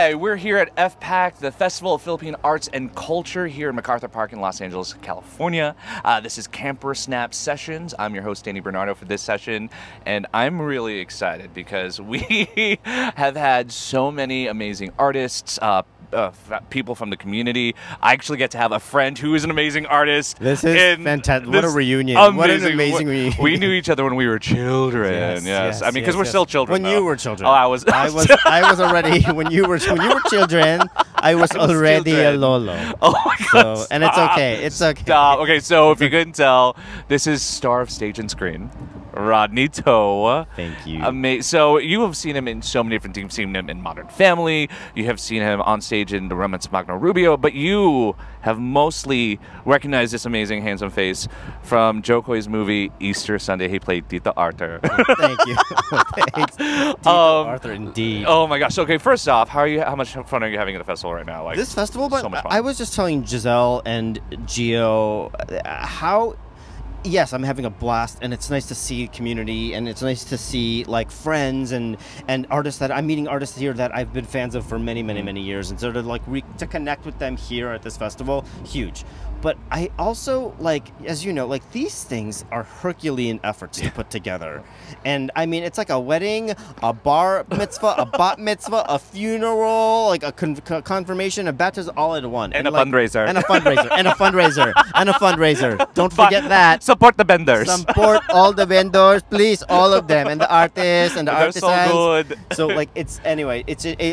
Hi, we're here at FPAC, the Festival of Philippine Arts and Culture here in MacArthur Park in Los Angeles, California. This is Camper Snap Sessions. I'm your host, Danny Bernardo, for this session, and I'm really excited because we have had so many amazing artists, people from the community. I actually get to have a friend who is an amazing artist. This is fantastic. What a reunion. What an amazing reunion. We knew each other when we were children. Yes. I mean, because we're still children. When you were children. Oh, I was already, when you were children, I was already a lolo. Oh my God. So, and it's okay. It's okay. Stop. Okay, so if you couldn't tell, this is star of stage and screen, Rodney To. Thank you. So you have seen him in so many different things. You've seen him in Modern Family. You have seen him on stage in The Romance of Magno Rubio. But you have mostly recognized this amazing, handsome face from Joe Coy's movie Easter Sunday. He played Tito Arthur. Thank you. Thanks. Tito Arthur, indeed. Oh my gosh. Okay, first off, how much fun are you having at the festival right now? Like, this festival, but so much fun. I was just telling Giselle and Gio how. Yes, I'm having a blast, and it's nice to see community, and it's nice to see like friends and artists that I'm meeting, artists here that I've been fans of for many, many, many years, and so to like to connect with them here at this festival, huge. But I also, like, as you know, like these things are Herculean efforts to put together. And I mean, it's like a wedding, a bar mitzvah, a bat mitzvah, a funeral, like a confirmation, a baptism, all in one. And a fundraiser. And a fundraiser. And a fundraiser. And a fundraiser. Don't forget that. Support the vendors. Support all the vendors, please, all of them. And the artists and the artisans. They're so good. So, like, anyway,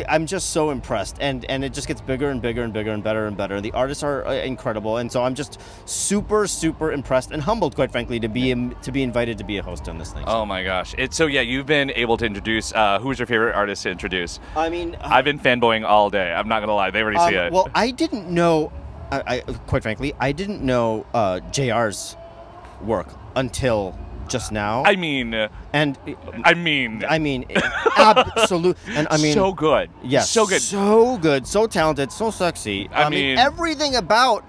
I'm just so impressed. And it just gets bigger and bigger and bigger and better and better. The artists are incredible. And so I'm just super, super impressed and humbled, quite frankly, to be invited to be a host on this thing. Oh my gosh! So yeah, you've been able to introduce. Who was your favorite artist to introduce? I mean, I've been fanboying all day. I'm not gonna lie; they already see it. Well, I didn't know. Quite frankly, I didn't know JR's work until just now. I mean, absolute. And I mean, so good. Yes, so good, so good, so talented, so sexy. I mean everything about.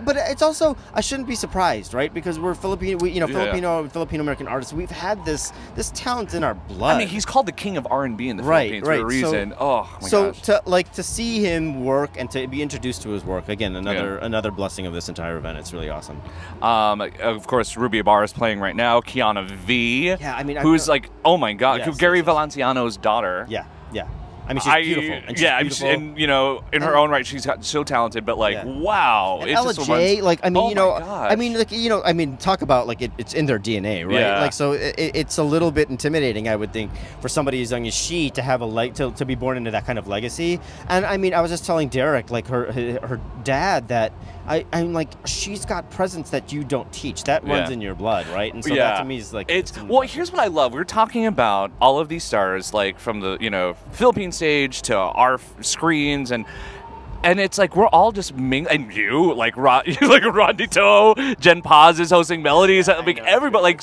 But it's also, I shouldn't be surprised, right? Because we're Filipino, Filipino American artists. We've had this talent in our blood. I mean, he's called the king of R&B in the Philippines for a reason. So, oh my gosh. To see him work and to be introduced to his work again, another blessing of this entire event. It's really awesome. Of course, Ruby Ibarra is playing right now. Kiana V. Yeah, I mean, who's like, oh my God, yes, Gary Valenciano's daughter. Yeah. I mean, she's beautiful. And she's beautiful. And you know, in her own right, she's so talented. But like, wow, and Ella J, like, I mean, oh I mean, talk about like it's in their DNA, right? Yeah. Like, so it's a little bit intimidating, I would think, for somebody as young as she to have to be born into that kind of legacy. And I mean, I was just telling Derek, like her dad, that I'm like, she's got presence that you don't teach. That runs in your blood, right? And so that to me is like, well, here's what I love. We're talking about all of these stars, like from the Philippine stage to our screens, and it's like we're all just and you like Rodney To, Jen Paz is hosting melodies, like everybody, like,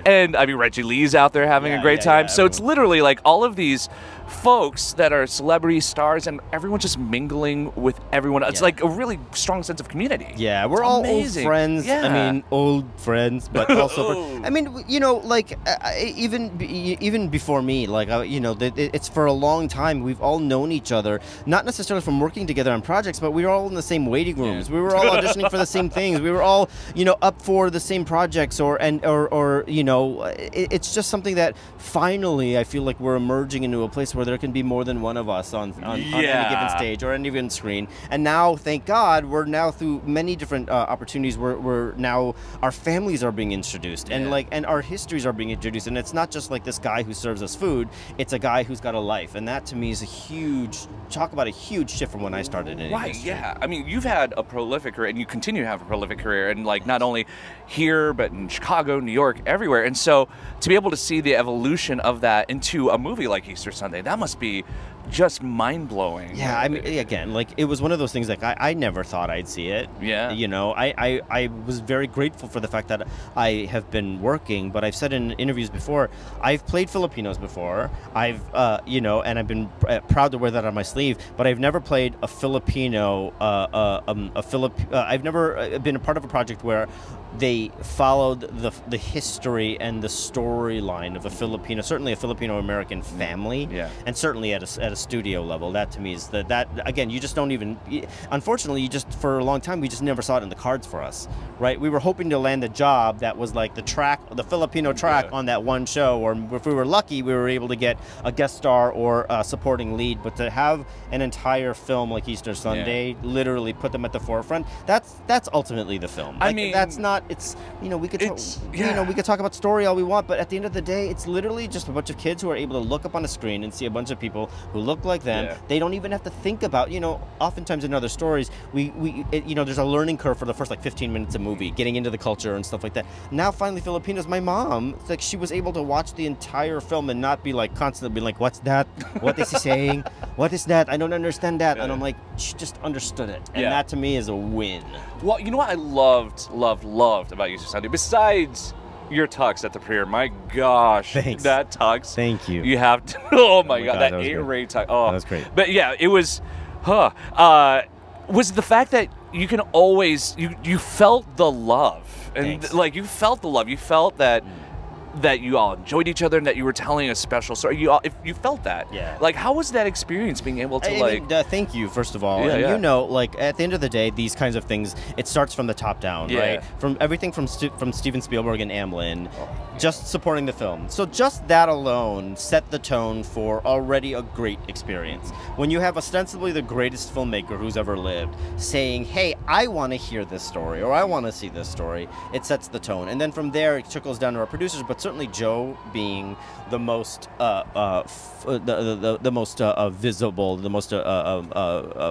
and I mean Reggie Lee's out there having a great time. So it's literally like all of these folks that are celebrity stars, and everyone's just mingling with everyone. It's like a really strong sense of community. Yeah, we're all old friends. Yeah. I mean, old friends, but also, I mean, like even before me, like it's for a long time we've all known each other, not necessarily from working together on projects, but we were all in the same waiting rooms. We were all auditioning for the same things. We were all up for the same projects, or it's just something that finally I feel like we're emerging into a place where there can be more than one of us on any given stage or any given screen. And now, thank God, we're now through many different opportunities where now our families are being introduced, and and our histories are being introduced. And it's not just like this guy who serves us food; it's a guy who's got a life, and that to me is a huge shift from when I started in industry. Yeah. I mean, you've had a prolific career, and you continue to have a prolific career, and like not only here but in Chicago, New York, everywhere. And so to be able to see the evolution of that into a movie like Easter Sunday, that must be just mind-blowing. Yeah, I mean, again, like, it was one of those things, like, I never thought I'd see it. Yeah. I was very grateful for the fact that I have been working, but I've said in interviews before, I've played Filipinos before, and I've been proud to wear that on my sleeve, but I've never played a Filipino, I've never been a part of a project where they followed the history and the storyline of a Filipino, certainly a Filipino-American family, and certainly at a studio level. That to me is that again, you just don't even. Unfortunately, you just for a long time we just never saw it in the cards for us, right? We were hoping to land a job that was like the Filipino track on that one show, or if we were lucky, we were able to get a guest star or a supporting lead. But to have an entire film like Easter Sunday, literally put them at the forefront, that's ultimately the film. Like, I mean, that's not. It's we could we could talk about story all we want, but at the end of the day, it's literally just a bunch of kids who are able to look up on a screen and see a bunch of people who look like them. Yeah. They don't even have to think about, oftentimes in other stories, there's a learning curve for the first like 15 minutes of movie, getting into the culture and stuff like that. Now, finally, Filipinos, my mom, like she was able to watch the entire film and not be like constantly being like, what's that? What is he saying? What is that? I don't understand that. And I'm like, she just understood it. And that to me is a win. Well, you know what I loved about Easter Sunday, besides your tux at the premiere, my gosh. Thanks. That tux. Thank you. You have to, oh my god, that 8-rate tux. Oh, that was great. But yeah, it was, was the fact that you can always, you felt the love. And Thanks. like, you felt the love. You felt that you all enjoyed each other and that you were telling a special story. If you felt that. Yeah. Like, how was that experience being able to I mean, thank you, first of all. Yeah, and like, at the end of the day, these kinds of things, it starts from the top down, right? From everything from Steven Spielberg and Amblin, just supporting the film. So just that alone set the tone for already a great experience. When you have ostensibly the greatest filmmaker who's ever lived saying, hey, I want to hear this story, or I want to see this story, it sets the tone. And then from there, it trickles down to our producers, but certainly Joe being the most the most visible, the most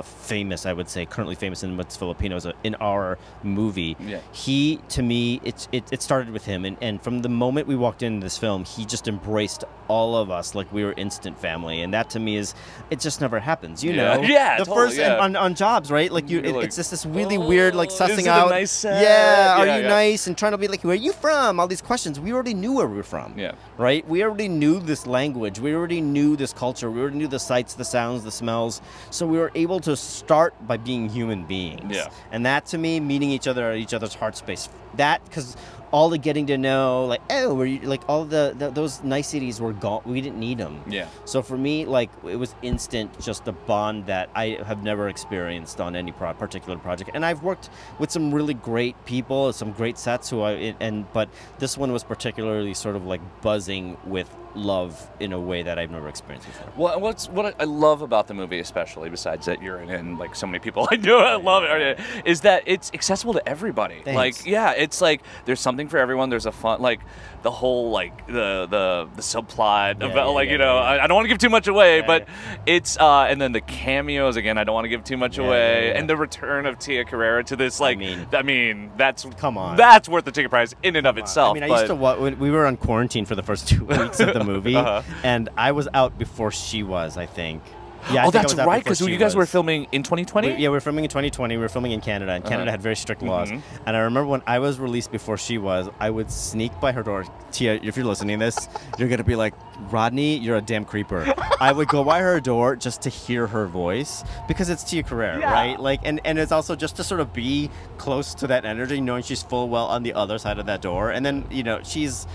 famous, I would say, currently famous in what's Filipinos in our movie. Yeah. He, to me, it started with him, and from the moment we walked into this film, he just embraced all of us like we were instant family, and that to me is, it just never happens, know. Yeah, the totally, first on jobs, right? Like it's just this really weird like sussing is it out. A nice set? Yeah, are you nice? And trying to be like, where are you from? All these questions. We already knew where we were from. Yeah. Right? We already knew this language. We already knew this culture. We already knew the sights, the sounds, the smells. So we were able to start by being human beings. Yeah. And that, to me, meeting each other at each other's heart space. That, because all the getting to know, like, oh, were you, like, all those niceties were gone. We didn't need them. Yeah. So for me, like, it was instant, just a bond that I have never experienced on any particular project. And I've worked with some really great people, some great sets but this one was particularly sort of like buzzing with love in a way that I've never experienced before. Well, what I love about the movie, especially besides that you're in it and like so many people I know I love it, is that it's accessible to everybody. Thanks. Like, yeah, it's like there's something for everyone. There's a fun, like the whole like the subplot about I don't want to give too much away, but it's and then the cameos again. I don't want to give too much away, and the return of Tia Carrera to this. Like, I mean, that's that's worth the ticket price in and of itself. I mean, I used to when we were on quarantine for the first 2 weeks of the movie, and I was out before she was, I think. Yeah, that's right, because you guys were filming in 2020? We were filming in 2020. We were filming in Canada, and Canada had very strict laws. And I remember when I was released before she was, I would sneak by her door. Tia, if you're listening to this, you're going to be like, Rodney, you're a damn creeper. I would go by her door just to hear her voice, because it's Tia Carrera, right? Like, and it's also just to sort of be close to that energy, knowing she's full well on the other side of that door. And then, she's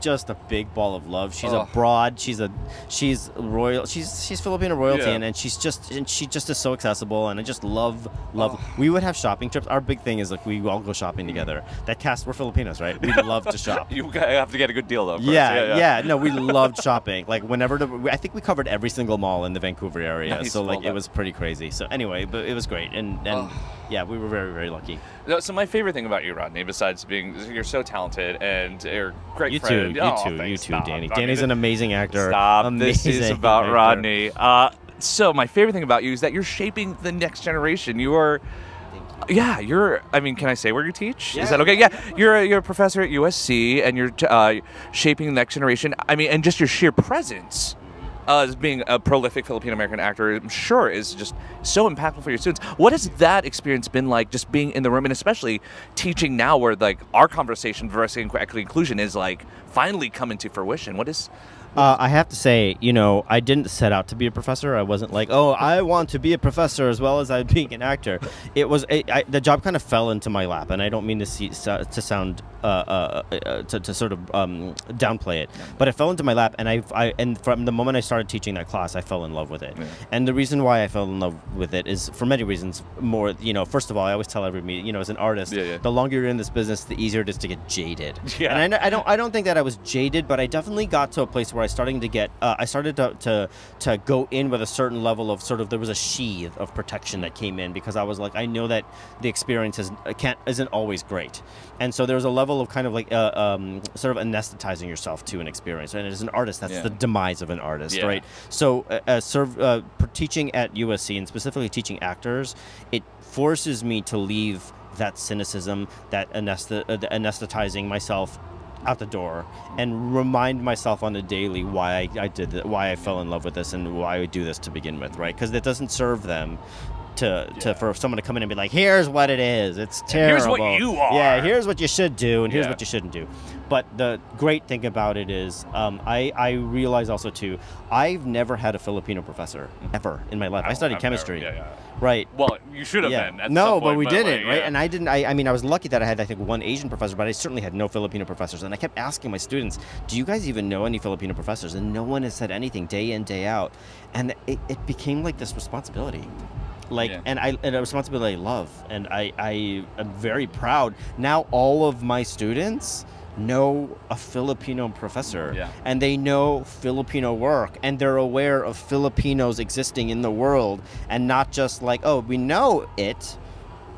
just a big ball of love. She's a broad. She's royal. She's Filipino royalty. And she just is so accessible, and I just love. We would have shopping trips. Our big thing is like we all go shopping together. That cast, we're Filipinos, right? We love to shop. You have to get a good deal though. Yeah. No, we loved shopping. Like whenever I think we covered every single mall in the Vancouver area. Nice. So like it was pretty crazy. So anyway, but it was great, and yeah, we were very, very lucky. So my favorite thing about you, Rodney, besides being you're so talented and you're a great you friend. You too, Danny. Danny's an amazing actor. Stop. Amazing this is about actor. Rodney. So my favorite thing about you is that you're shaping the next generation. You are, I mean, can I say where you teach? Is that okay? Yeah, you're a professor at USC, and you're shaping the next generation. I mean, and just your sheer presence as being a prolific Filipino-American actor, I'm sure is just so impactful for your students. What has that experience been like, just being in the room, and especially teaching now, where like our conversation, diversity, and equity, inclusion is like finally coming to fruition? I have to say, you know, I didn't set out to be a professor. I wasn't like, oh, I want to be a professor as well as I'm being an actor. It was the job kind of fell into my lap, and I don't mean to sound to sort of downplay it, but it fell into my lap, and and from the moment I started teaching that class, I fell in love with it. Yeah. And the reason why I fell in love with it is for many reasons. More, you know, first of all, I always tell everybody, you know, as an artist, the longer you're in this business, the easier it is to get jaded. Yeah. And I don't think that I was jaded, but I definitely got to a place where I started to get, I started to go in with a certain level of sort of, there was a sheath of protection that came in, because I was like, I know that the experience isn't always great. And so there was a level of kind of like sort of anesthetizing yourself to an experience. And as an artist, that's the demise of an artist, right? So teaching at USC, and specifically teaching actors, it forces me to leave that cynicism, that anesthetizing myself out the door, and remind myself on a daily why I did that, why I fell in love with this, and why I do this to begin with, right? Because it doesn't serve them for someone to come in and be like, here's what it is, it's terrible. Here's what you are. Yeah, here's what you should do, and here's what you shouldn't do. But the great thing about it is, I realize also too, I've never had a Filipino professor ever in my life. I studied chemistry. Right. Well, you should have been. At no, some point, but we didn't, right? And I didn't. I mean, I was lucky that I had, I think, one Asian professor, but I certainly had no Filipino professors. And I kept asking my students, "Do you guys even know any Filipino professors?" And no one has said anything day in, day out. And it became like this responsibility, and a responsibility I love, and I am very proud. Now all of my students know a Filipino professor, and they know Filipino work, and they're aware of Filipinos existing in the world, and not just like, oh, we know it,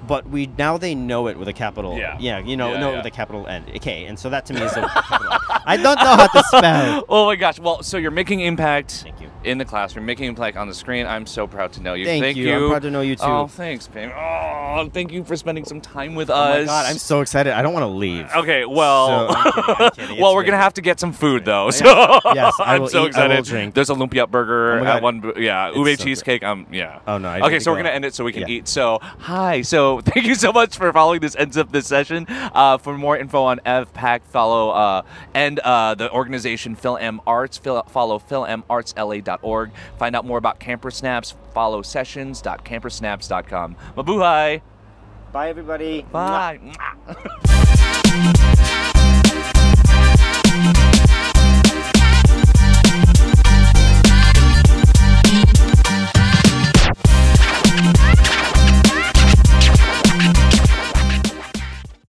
but now they know it with a capital, with a capital N, okay, and so that to me is I don't know how to spell. Oh my gosh! Well, so you're making impact. Thank you. In the classroom, making impact on the screen. I'm so proud to know you. Thank you. I'm proud to know you too. Oh, thanks, babe. Oh, thank you for spending some time with us. Oh my God, I'm so excited. I don't want to leave. Okay, well, I'm kidding. Well, we're gonna have to get some food though. So yes, I'm so excited. I will drink. There's a lumpia burger at one. Yeah, ube so cheesecake. Yeah. Oh no. Okay, so we're gonna end it so we can eat. So hi. So thank you so much for following this ends of this session. For more info on FPAC, follow and the organization Film Arts. Follow filmartsla.org. Find out more about Camper Snaps. Follow sessions.campersnaps.com. Mabuhay. Bye, everybody. Bye.